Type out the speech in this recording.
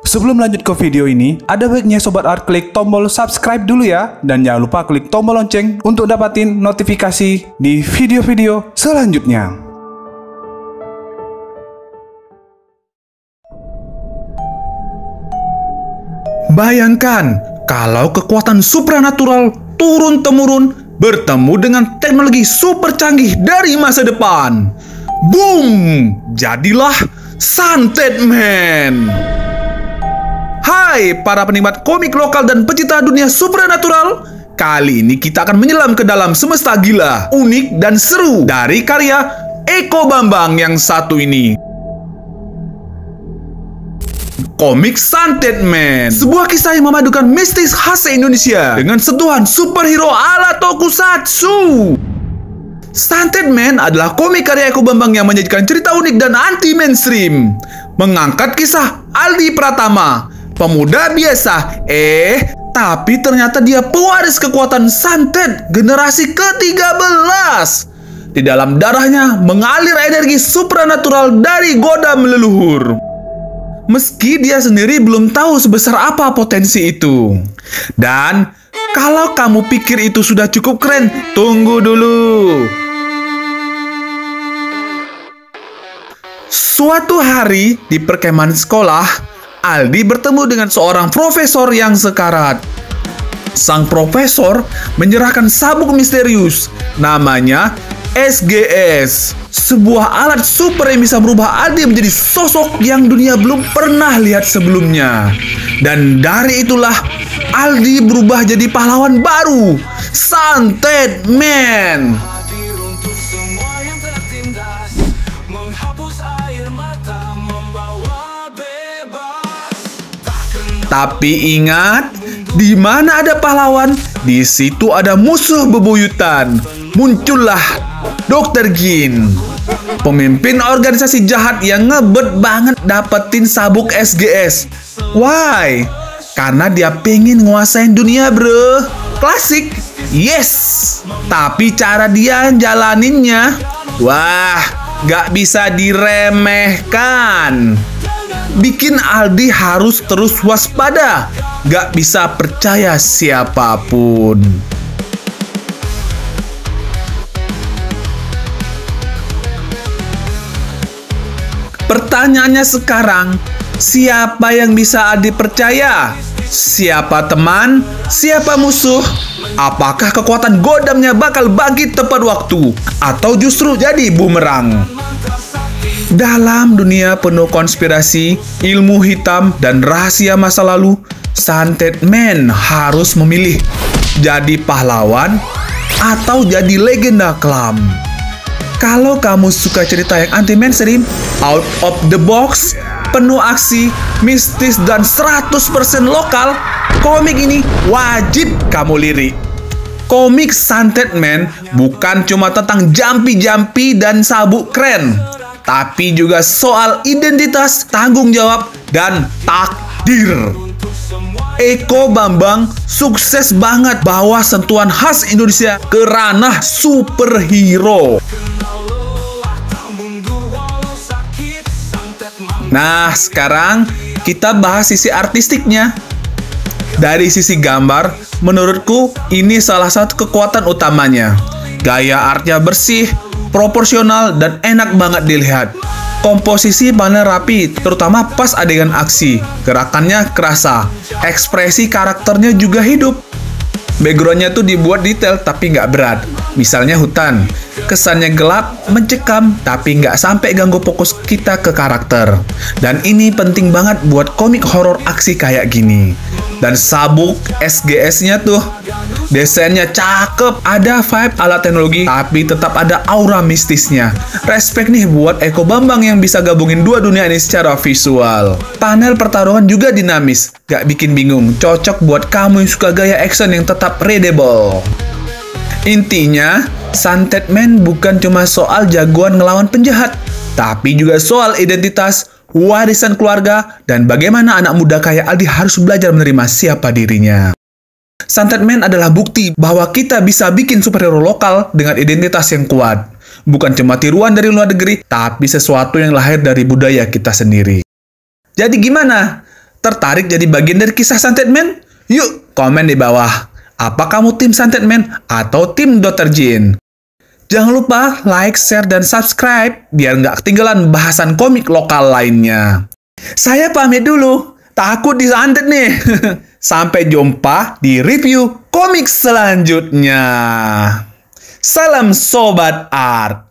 Sebelum lanjut ke video ini, ada baiknya Sobat Art klik tombol subscribe dulu ya. Dan jangan lupa klik tombol lonceng untuk dapatin notifikasi di video-video selanjutnya. Bayangkan kalau kekuatan supranatural turun-temurun bertemu dengan teknologi super canggih dari masa depan. Boom! Jadilah Santet Man. Hai para penikmat komik lokal dan pecinta dunia supranatural. Kali ini kita akan menyelam ke dalam semesta gila, unik dan seru dari karya Eko Bambang yang satu ini. Komik Santet Man, sebuah kisah yang memadukan mistis khas Indonesia dengan sentuhan superhero ala tokusatsu. Santet Man adalah komik karya Eko Bambang yang menyajikan cerita unik dan anti-mainstream. Mengangkat kisah Aldi Pratama, pemuda biasa, tapi ternyata dia pewaris kekuatan santet generasi ke-13. Di dalam darahnya mengalir energi supranatural dari godam leluhur. Meski dia sendiri belum tahu sebesar apa potensi itu. Dan kalau kamu pikir itu sudah cukup keren, tunggu dulu. Suatu hari di perkemahan sekolah, Aldi bertemu dengan seorang profesor yang sekarat. Sang profesor menyerahkan sabuk misterius, namanya SGS, sebuah alat super yang bisa merubah Aldi menjadi sosok yang dunia belum pernah lihat sebelumnya. Dan dari itulah Aldi berubah jadi pahlawan baru, Santet Man. Tapi ingat, di mana ada pahlawan, di situ ada musuh bebuyutan. Muncullah Dr. Gin, pemimpin organisasi jahat yang ngebet banget dapetin sabuk SGS. Why? Karena dia pengen nguasain dunia, bro. Klasik. Yes. Tapi cara dia jalaninnya, wah, gak bisa diremehkan. Bikin Aldi harus terus waspada, gak bisa percaya siapapun. Pertanyaannya sekarang, siapa yang bisa Aldi percaya? Siapa teman? Siapa musuh? Apakah kekuatan godamnya bakal bangkit tepat waktu? Atau justru jadi bumerang? Dalam dunia penuh konspirasi, ilmu hitam, dan rahasia masa lalu, Santet Man harus memilih jadi pahlawan atau jadi legenda kelam. Kalau kamu suka cerita yang anti-mainstream, out of the box, penuh aksi, mistis, dan 100% lokal, komik ini wajib kamu lirik. Komik Santet Man bukan cuma tentang jampi-jampi dan sabuk keren, tapi juga soal identitas, tanggung jawab, dan takdir. Eko Bambang sukses banget bawa sentuhan khas Indonesia ke ranah superhero. Nah, sekarang kita bahas sisi artistiknya. Dari sisi gambar, menurutku ini salah satu kekuatan utamanya. Gaya artnya bersih, proporsional, dan enak banget dilihat. Komposisi panel rapi, terutama pas adegan aksi. Gerakannya kerasa, ekspresi karakternya juga hidup. Backgroundnya tuh dibuat detail tapi nggak berat. Misalnya hutan, kesannya gelap, mencekam, tapi nggak sampai ganggu fokus kita ke karakter. Dan ini penting banget buat komik horor aksi kayak gini. Dan sabuk SGS-nya tuh, desainnya cakep, ada vibe ala teknologi, tapi tetap ada aura mistisnya. Respect nih buat Eko Bambang yang bisa gabungin dua dunia ini secara visual. Panel pertarungan juga dinamis, gak bikin bingung, cocok buat kamu yang suka gaya action yang tetap readable. Intinya, Santet Man bukan cuma soal jagoan ngelawan penjahat, tapi juga soal identitas, warisan keluarga, dan bagaimana anak muda kayak Aldi harus belajar menerima siapa dirinya. Santet Man adalah bukti bahwa kita bisa bikin superhero lokal dengan identitas yang kuat. Bukan cuma tiruan dari luar negeri, tapi sesuatu yang lahir dari budaya kita sendiri. Jadi gimana? Tertarik jadi bagian dari kisah Santet Man? Yuk, komen di bawah. Apa kamu tim Santet Man atau tim Dr. Jin? Jangan lupa like, share, dan subscribe biar nggak ketinggalan bahasan komik lokal lainnya. Saya pamit dulu. Takut disantet nih. Sampai jumpa di review komik selanjutnya. Salam Sobat Art.